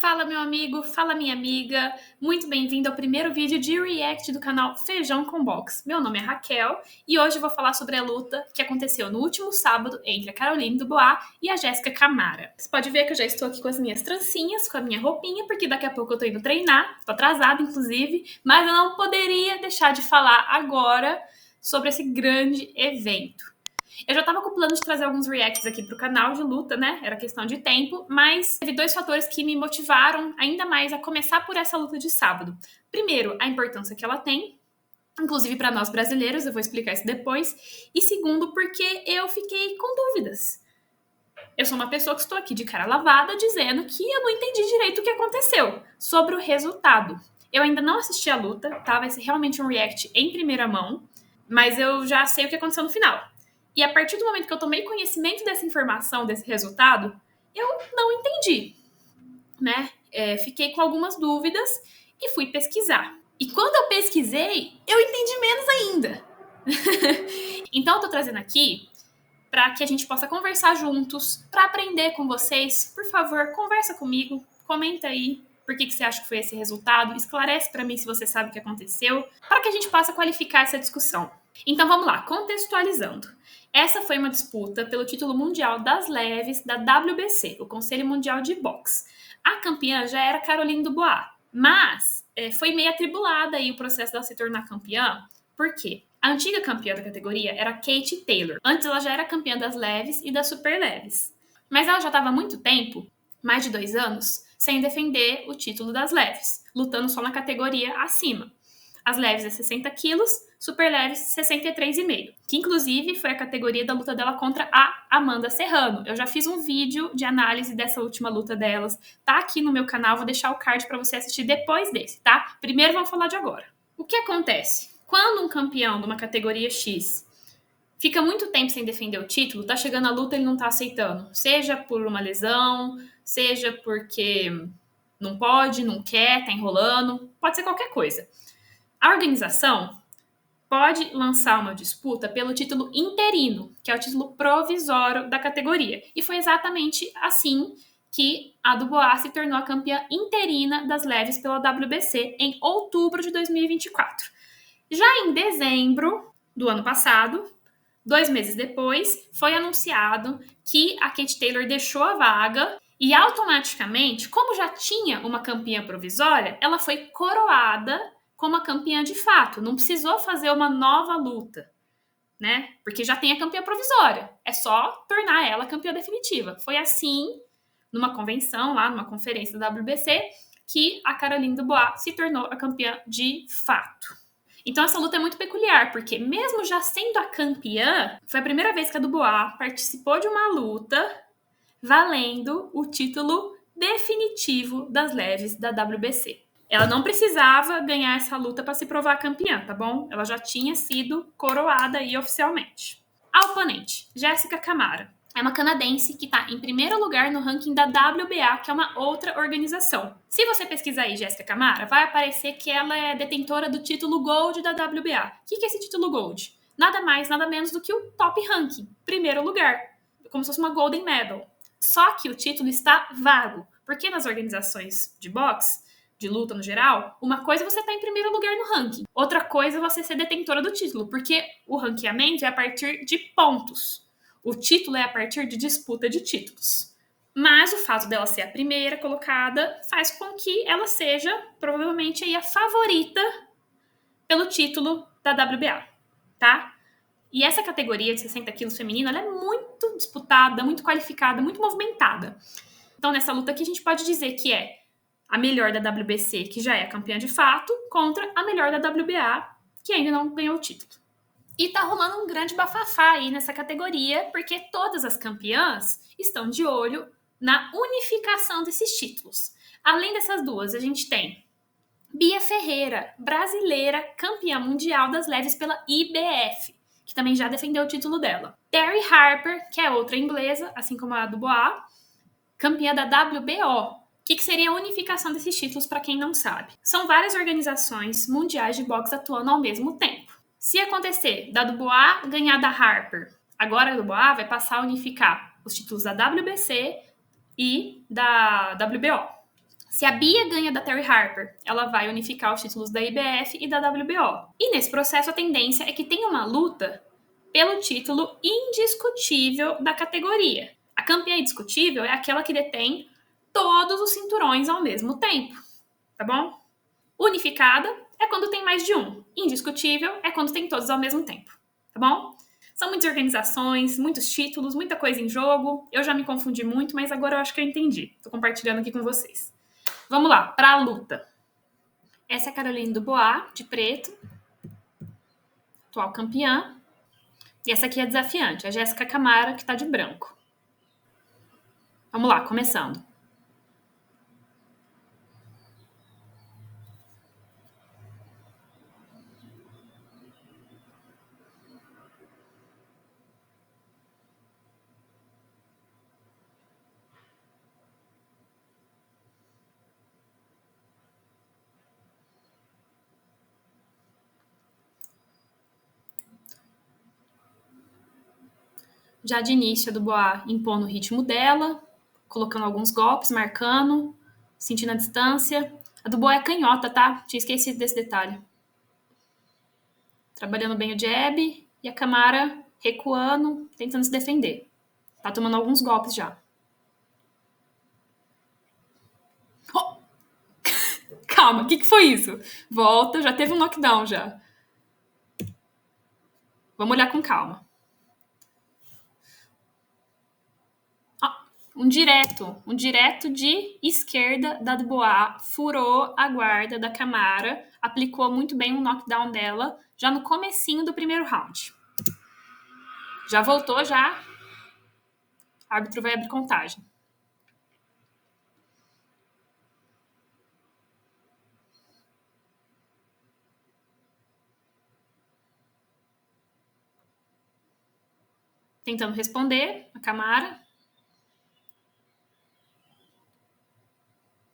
Fala meu amigo, fala minha amiga, muito bem-vindo ao primeiro vídeo de react do canal Feijão com Box. Meu nome é Raquel e hoje eu vou falar sobre a luta que aconteceu no último sábado entre a Caroline Dubois e a Jéssica Camara. Você pode ver que eu já estou aqui com as minhas trancinhas, com a minha roupinha, porque daqui a pouco eu tô indo treinar, tô atrasada inclusive, mas eu não poderia deixar de falar agora sobre esse grande evento. Eu já tava com o plano de trazer alguns reacts aqui pro canal de luta, né? Era questão de tempo, mas teve dois fatores que me motivaram ainda mais a começar por essa luta de sábado. Primeiro, a importância que ela tem, inclusive para nós brasileiros, eu vou explicar isso depois. E segundo, porque eu fiquei com dúvidas. Eu sou uma pessoa que estou aqui de cara lavada dizendo que eu não entendi direito o que aconteceu sobre o resultado. Eu ainda não assisti a luta, tá? Vai ser realmente um react em primeira mão, mas eu já sei o que aconteceu no final. E a partir do momento que eu tomei conhecimento dessa informação, desse resultado, eu não entendi, né? Fiquei com algumas dúvidas e fui pesquisar. E quando eu pesquisei, eu entendi menos ainda. Então eu tô trazendo aqui para que a gente possa conversar juntos, para aprender com vocês. Por favor, conversa comigo, comenta aí por que você acha que foi esse resultado, esclarece para mim se você sabe o que aconteceu, para que a gente possa qualificar essa discussão. Então vamos lá, contextualizando. Essa foi uma disputa pelo título mundial das leves da WBC, o Conselho Mundial de Boxe. A campeã já era Caroline Dubois, mas foi meio atribulada aí o processo dela se tornar campeã. Por quê? A antiga campeã da categoria era Katie Taylor. Antes ela já era campeã das leves e das super leves. Mas ela já estava há muito tempo, mais de 2 anos, sem defender o título das leves, lutando só na categoria acima. As leves é 60 quilos, super leves 63,5, que inclusive foi a categoria da luta dela contra a Amanda Serrano. Eu já fiz um vídeo de análise dessa última luta delas, tá aqui no meu canal, vou deixar o card para você assistir depois desse, tá? Primeiro vamos falar de agora. O que acontece? Quando um campeão de uma categoria X fica muito tempo sem defender o título, tá chegando a luta e ele não tá aceitando, seja por uma lesão, seja porque não pode, não quer, tá enrolando, pode ser qualquer coisa. A organização pode lançar uma disputa pelo título interino, que é o título provisório da categoria. E foi exatamente assim que a Dubois se tornou a campeã interina das leves pela WBC em outubro de 2024. Já em dezembro do ano passado, 2 meses depois, foi anunciado que a Katie Taylor deixou a vaga e automaticamente, como já tinha uma campeã provisória, ela foi coroada como a campeã de fato. Não precisou fazer uma nova luta, né? Porque já tem a campeã provisória. É só tornar ela a campeã definitiva. Foi assim, numa convenção lá, numa conferência da WBC, que a Caroline Dubois se tornou a campeã de fato. Então essa luta é muito peculiar, porque mesmo já sendo a campeã, foi a primeira vez que a Dubois participou de uma luta valendo o título definitivo das leves da WBC. Ela não precisava ganhar essa luta para se provar campeã, tá bom? Ela já tinha sido coroada aí oficialmente. A oponente, Jéssica Camara, é uma canadense que está em primeiro lugar no ranking da WBA, que é uma outra organização. Se você pesquisar aí Jéssica Camara, vai aparecer que ela é detentora do título Gold da WBA. O que é esse título Gold? Nada mais, nada menos do que o top ranking, primeiro lugar, como se fosse uma Golden Medal. Só que o título está vago, porque nas organizações de boxe, de luta no geral, uma coisa é você estar em primeiro lugar no ranking, outra coisa é você ser detentora do título, porque o ranqueamento é a partir de pontos. O título é a partir de disputa de títulos. Mas o fato dela ser a primeira colocada faz com que ela seja, provavelmente, aí, a favorita pelo título da WBA, tá? E essa categoria de 60 quilos feminina, ela é muito disputada, muito qualificada, muito movimentada. Então, nessa luta aqui, a gente pode dizer que é a melhor da WBC, que já é a campeã de fato, contra a melhor da WBA, que ainda não ganhou o título. E tá rolando um grande bafafá aí nessa categoria, porque todas as campeãs estão de olho na unificação desses títulos. Além dessas duas, a gente tem Bia Ferreira, brasileira, campeã mundial das leves pela IBF, que também já defendeu o título dela. Terry Harper, que é outra inglesa, assim como a Dubois, campeã da WBO. O que seria a unificação desses títulos, para quem não sabe? São várias organizações mundiais de boxe atuando ao mesmo tempo. Se acontecer da Dubois ganhar da Harper, agora a Dubois vai passar a unificar os títulos da WBC e da WBO. Se a Bia ganha da Terry Harper, ela vai unificar os títulos da IBF e da WBO. E nesse processo a tendência é que tenha uma luta pelo título indiscutível da categoria. A campeã indiscutível é aquela que detém todos os cinturões ao mesmo tempo, tá bom? Unificada é quando tem mais de um. Indiscutível é quando tem todos ao mesmo tempo, tá bom? São muitas organizações, muitos títulos, muita coisa em jogo. Eu já me confundi muito, mas agora eu acho que eu entendi. Tô compartilhando aqui com vocês. Vamos lá, pra luta. Essa é a Caroline Dubois, de preto, atual campeã. E essa aqui é a desafiante, a Jéssica Camara, que tá de branco. Vamos lá, começando. Já de início, a Dubois impondo o ritmo dela, colocando alguns golpes, marcando, sentindo a distância. A Dubois é canhota, tá? Tinha esquecido desse detalhe. Trabalhando bem o jab e a Camara recuando, tentando se defender. Tá tomando alguns golpes já. Oh! Calma, o que foi isso? Volta, já teve um knockdown já. Vamos olhar com calma. Um direto de esquerda da Dubois, furou a guarda da Camara, aplicou muito bem um knockdown dela, já no comecinho do primeiro round. Já voltou, já. O árbitro vai abrir contagem. Tentando responder, a Camara.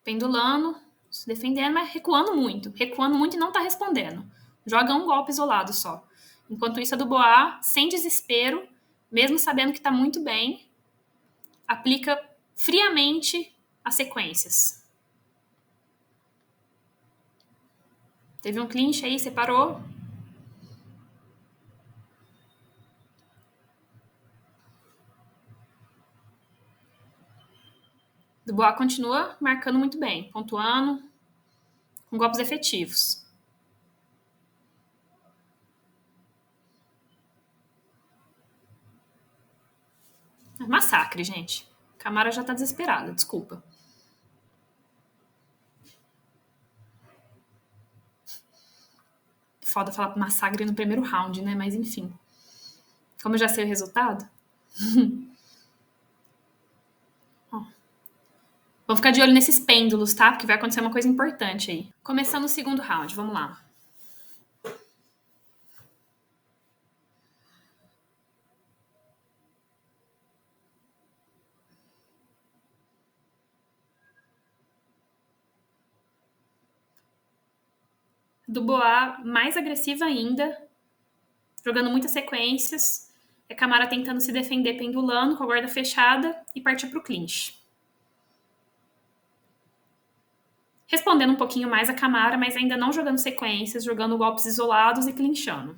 Pendulando, se defendendo, mas recuando muito. Recuando muito e não tá respondendo. Joga um golpe isolado só. Enquanto isso, a Dubois, sem desespero, mesmo sabendo que tá muito bem, aplica friamente as sequências. Teve um clinch aí, separou. Dubois continua marcando muito bem, pontuando, com golpes efetivos. Massacre, gente. Camara já tá desesperada, desculpa. Foda falar massacre no primeiro round, né? Mas enfim. Como eu já sei o resultado. Vamos ficar de olho nesses pêndulos, tá? Porque vai acontecer uma coisa importante aí. Começando o segundo round, vamos lá. Dubois mais agressiva ainda, jogando muitas sequências. A Camara tentando se defender, pendulando com a guarda fechada e partir pro clinch. Respondendo um pouquinho mais a Camara, mas ainda não jogando sequências, jogando golpes isolados e clinchando.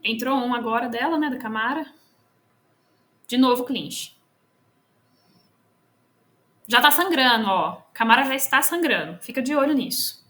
Entrou um agora dela, né, da Camara. De novo clinch. Já tá sangrando, ó. Camara já está sangrando. Fica de olho nisso.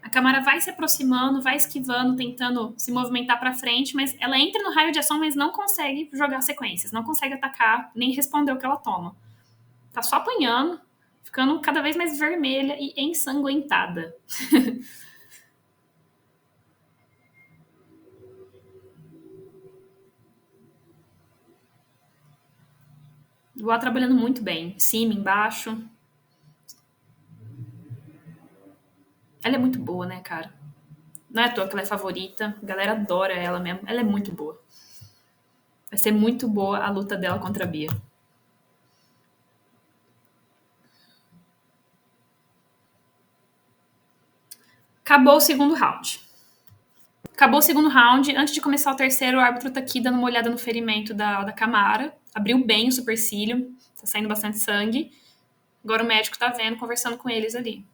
A Camara vai se aproximando, vai esquivando, tentando se movimentar para frente, mas ela entra no raio de ação, mas não consegue jogar sequências, não consegue atacar, nem responder o que ela toma. Tá só apanhando, ficando cada vez mais vermelha e ensanguentada. Dubois trabalhando muito bem, em cima, embaixo. Ela é muito boa, né, cara? Não é à toa que ela é favorita. A galera adora ela mesmo. Ela é muito boa. Vai ser muito boa a luta dela contra a Bia. Acabou o segundo round. Acabou o segundo round. Antes de começar o terceiro, o árbitro tá aqui dando uma olhada no ferimento da Camara. Abriu bem o supercílio. Tá saindo bastante sangue. Agora o médico tá vendo, conversando com eles ali.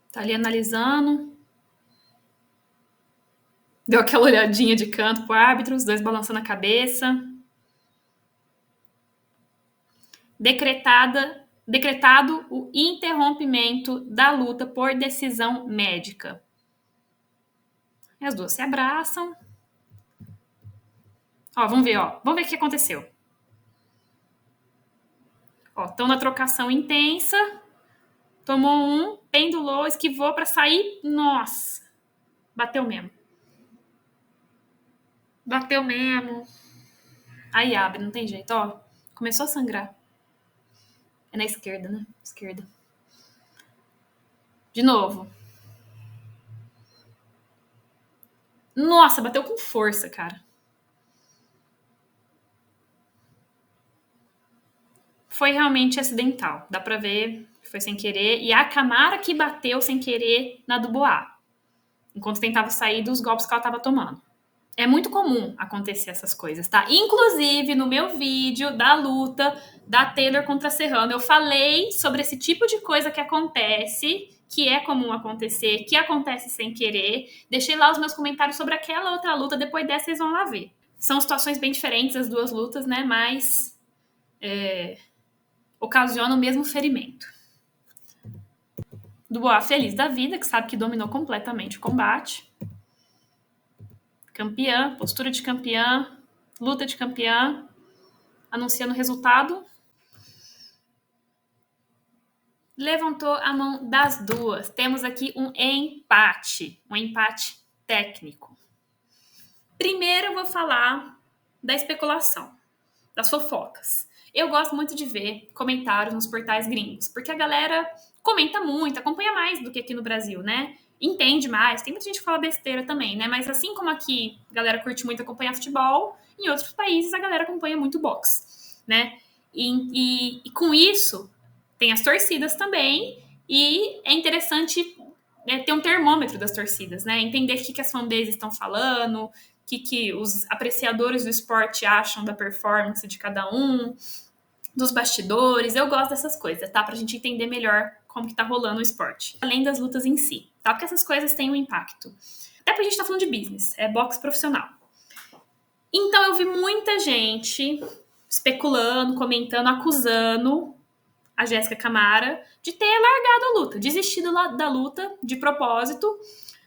Tá ali analisando. Deu aquela olhadinha de canto pro árbitro, os dois balançando a cabeça. Decretado o interrompimento da luta por decisão médica. E as duas se abraçam. Ó, vamos ver, ó. Vamos ver o que aconteceu. Ó, estão na trocação intensa. Tomou um, pendulou, esquivou pra sair. Nossa, bateu mesmo. Bateu mesmo. Aí abre, não tem jeito, ó. Começou a sangrar. É na esquerda, né? Esquerda. De novo. Nossa, bateu com força, cara. Foi realmente acidental. Dá pra ver que foi sem querer. E a Camara que bateu sem querer na Dubois. Enquanto tentava sair dos golpes que ela tava tomando. É muito comum acontecer essas coisas, tá? Inclusive, no meu vídeo da luta da Taylor contra a Serrano, eu falei sobre esse tipo de coisa que acontece, que é comum acontecer, que acontece sem querer. Deixei lá os meus comentários sobre aquela outra luta, depois dessa vocês vão lá ver. São situações bem diferentes as duas lutas, né? Mas ocasionam o mesmo ferimento. Dubois feliz da vida, que sabe que dominou completamente o combate. Campeã, postura de campeã, luta de campeã, anunciando o resultado. Levantou a mão das duas. Temos aqui um empate técnico. Primeiro eu vou falar da especulação, das fofocas. Eu gosto muito de ver comentários nos portais gringos, porque a galera comenta muito, acompanha mais do que aqui no Brasil, né? Entende mais. Tem muita gente que fala besteira também, né? Mas assim como aqui a galera curte muito acompanhar futebol, em outros países a galera acompanha muito boxe, né? E com isso, tem as torcidas também, e é interessante ter um termômetro das torcidas, né? Entender o que as fanbases estão falando, o que os apreciadores do esporte acham da performance de cada um, dos bastidores. Eu gosto dessas coisas, tá? Pra gente entender melhor como que tá rolando o esporte. Além das lutas em si, tá? Porque essas coisas têm um impacto. Até porque a gente tá falando de business, é boxe profissional. Então eu vi muita gente especulando, comentando, acusando a Jéssica Camara de ter largado a luta, desistido da luta de propósito,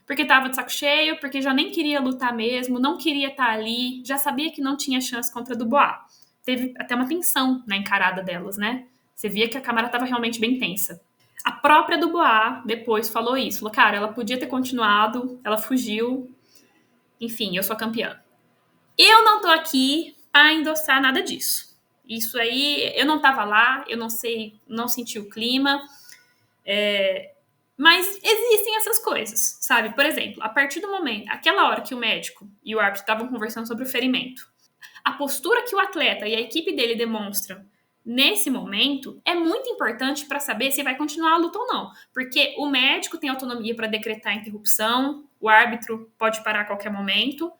porque tava de saco cheio, porque já nem queria lutar mesmo, não queria estar ali, já sabia que não tinha chance contra a Dubois. Teve até uma tensão na encarada delas, né? Você via que a Camara tava realmente bem tensa. A própria Dubois depois falou isso, falou, cara, ela podia ter continuado, ela fugiu, enfim, eu sou campeã. Eu não tô aqui a endossar nada disso. Isso aí, eu não tava lá, eu não sei, não senti o clima, mas existem essas coisas, sabe? Por exemplo, a partir do momento, aquela hora que o médico e o árbitro estavam conversando sobre o ferimento, a postura que o atleta e a equipe dele demonstram nesse momento é muito importante para saber se vai continuar a luta ou não, porque o médico tem autonomia para decretar a interrupção, o árbitro pode parar a qualquer momento,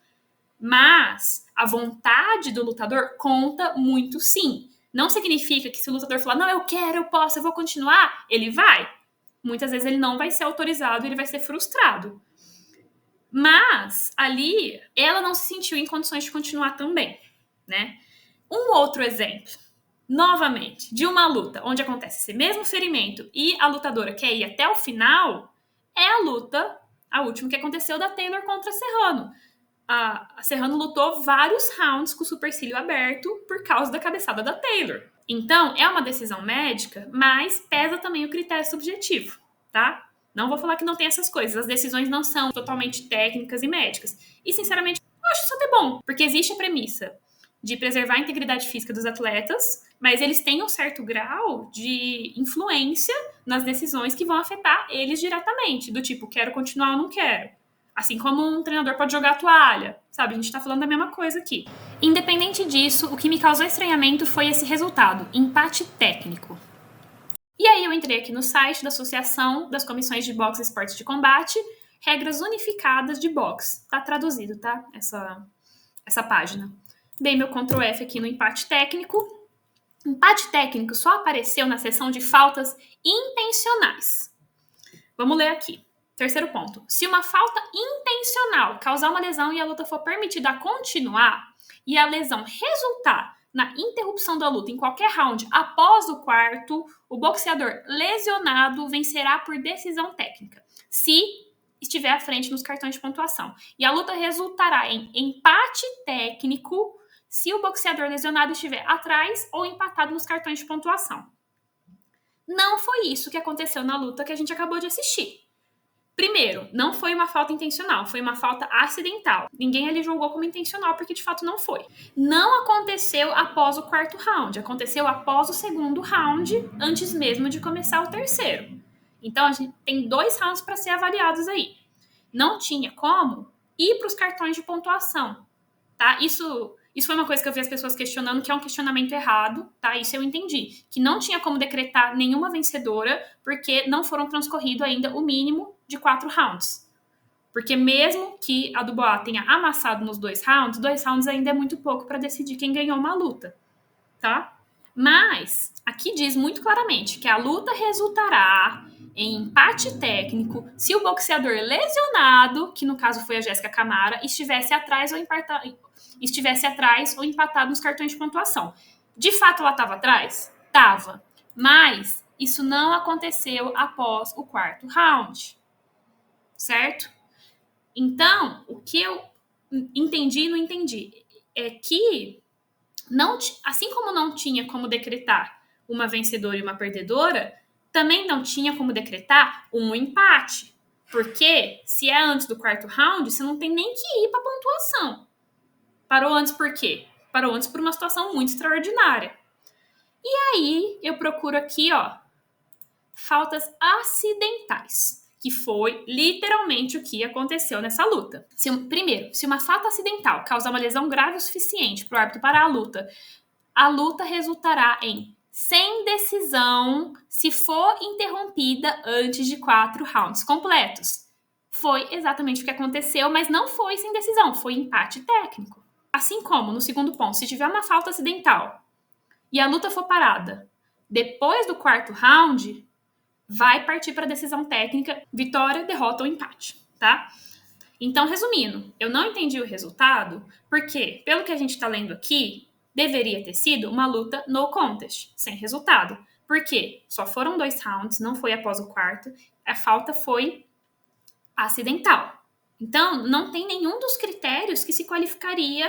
mas a vontade do lutador conta muito sim. Não significa que se o lutador falar, não, eu quero, eu posso, eu vou continuar, ele vai. Muitas vezes ele não vai ser autorizado, ele vai ser frustrado. Mas ali ela não se sentiu em condições de continuar também, né? Um outro exemplo, novamente, de uma luta onde acontece esse mesmo ferimento e a lutadora quer ir até o final, é a luta, a última que aconteceu da Taylor contra a Serrano. A Serrano lutou vários rounds com o supercílio aberto por causa da cabeçada da Taylor. Então, é uma decisão médica, mas pesa também o critério subjetivo, tá? Não vou falar que não tem essas coisas. As decisões não são totalmente técnicas e médicas. E, sinceramente, eu acho isso até bom, porque existe a premissa de preservar a integridade física dos atletas, mas eles têm um certo grau de influência nas decisões que vão afetar eles diretamente, do tipo, quero continuar ou não quero. Assim como um treinador pode jogar a toalha, sabe? A gente tá falando da mesma coisa aqui. Independente disso, o que me causou estranhamento foi esse resultado, empate técnico. E aí eu entrei aqui no site da Associação das Comissões de Boxe e Esportes de Combate, regras unificadas de boxe. Tá traduzido, tá? Essa página. Dei meu Ctrl F aqui no empate técnico. Empate técnico só apareceu na seção de faltas intencionais. Vamos ler aqui. Terceiro ponto. Se uma falta intencional causar uma lesão e a luta for permitida continuar, e a lesão resultar na interrupção da luta em qualquer round após o quarto, o boxeador lesionado vencerá por decisão técnica, se estiver à frente nos cartões de pontuação. E a luta resultará em empate técnico se o boxeador lesionado estiver atrás ou empatado nos cartões de pontuação. Não foi isso que aconteceu na luta que a gente acabou de assistir. Primeiro, não foi uma falta intencional, foi uma falta acidental. Ninguém ali julgou como intencional, porque de fato não foi. Não aconteceu após o quarto round, aconteceu após o segundo round, antes mesmo de começar o terceiro. Então a gente tem 2 rounds para ser avaliados aí. Não tinha como ir para os cartões de pontuação, tá? Isso foi uma coisa que eu vi as pessoas questionando, que é um questionamento errado, tá? Isso eu entendi. Que não tinha como decretar nenhuma vencedora, porque não foram transcorrido ainda o mínimo de 4 rounds. Porque mesmo que a Dubois tenha amassado nos 2 rounds ainda é muito pouco para decidir quem ganhou uma luta, tá? Mas aqui diz muito claramente que a luta resultará em empate técnico se o boxeador lesionado, que no caso foi a Jéssica Camara, estivesse atrás ou empatado nos cartões de pontuação. De fato, ela estava atrás? Estava. Mas isso não aconteceu após o quarto round. Certo? Então, o que eu entendi e não entendi é que, assim como não tinha como decretar uma vencedora e uma perdedora, também não tinha como decretar um empate. Porque se é antes do quarto round, você não tem nem que ir para a pontuação. Parou antes por quê? Parou antes por uma situação muito extraordinária. E aí, eu procuro aqui, ó, faltas acidentais, que foi literalmente o que aconteceu nessa luta. Primeiro, se uma falta acidental causar uma lesão grave o suficiente para o árbitro parar a luta resultará em sem decisão se for interrompida antes de 4 rounds completos. Foi exatamente o que aconteceu, mas não foi sem decisão, foi empate técnico. Assim como, no segundo ponto, se tiver uma falta acidental e a luta for parada depois do quarto round, vai partir para decisão técnica, vitória, derrota ou empate, tá? Então, resumindo, eu não entendi o resultado, porque, pelo que a gente está lendo aqui, deveria ter sido uma luta no contest, sem resultado. Porque só foram 2 rounds, não foi após o quarto, a falta foi acidental. Então, não tem nenhum dos critérios que se qualificaria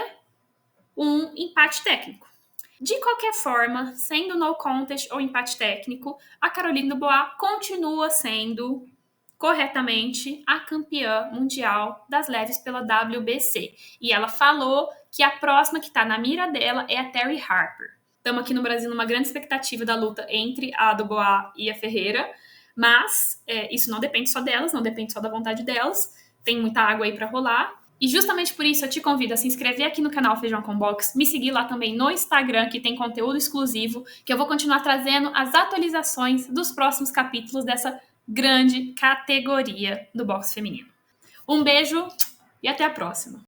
um empate técnico. De qualquer forma, sendo no contest ou empate técnico, a Caroline Dubois continua sendo corretamente a campeã mundial das leves pela WBC. E ela falou que a próxima que está na mira dela é a Terry Harper. Estamos aqui no Brasil numa grande expectativa da luta entre a Dubois e a Ferreira, mas isso não depende só delas, não depende só da vontade delas, tem muita água aí para rolar. E justamente por isso eu te convido a se inscrever aqui no canal Feijão com Box, me seguir lá também no Instagram, que tem conteúdo exclusivo, que eu vou continuar trazendo as atualizações dos próximos capítulos dessa grande categoria do boxe feminino. Um beijo e até a próxima!